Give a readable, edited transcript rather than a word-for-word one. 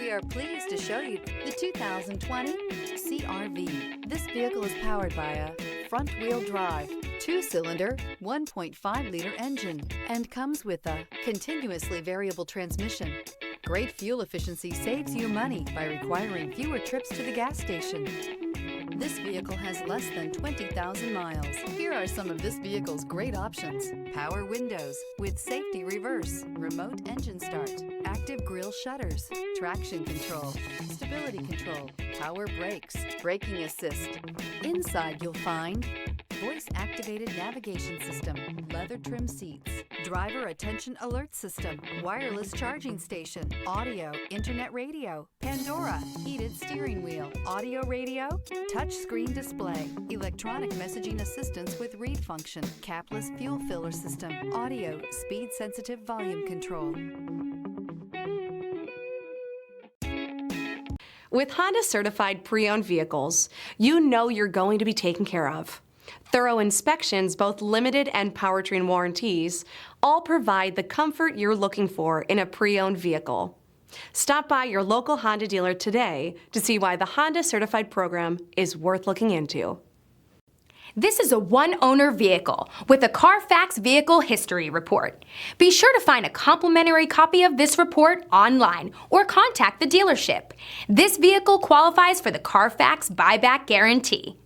We are pleased to show you the 2020 CR-V. This vehicle is powered by a front-wheel drive, 2-cylinder, 1.5-liter engine, and comes with a continuously variable transmission. Great fuel efficiency saves you money by requiring fewer trips to the gas station. This vehicle has less than 20,000 miles. Here are some of this vehicle's great options: power windows with safety reverse, remote engine start, active grille shutters, traction control, stability control, power brakes, braking assist. Inside you'll find voice-activated navigation system, leather trim seats, driver attention alert system, wireless charging station, audio, internet radio, Pandora, heated steering wheel, audio radio, touchscreen display, electronic messaging assistance with read function, capless fuel filler system, audio, speed-sensitive volume control. With Honda certified pre-owned vehicles, you know you're going to be taken care of. Thorough inspections, both limited and powertrain warranties, all provide the comfort you're looking for in a pre-owned vehicle. Stop by your local Honda dealer today to see why the Honda Certified program is worth looking into. This is a one-owner vehicle with a CARFAX Vehicle History Report. Be sure to find a complimentary copy of this report online or contact the dealership. This vehicle qualifies for the CARFAX Buyback Guarantee.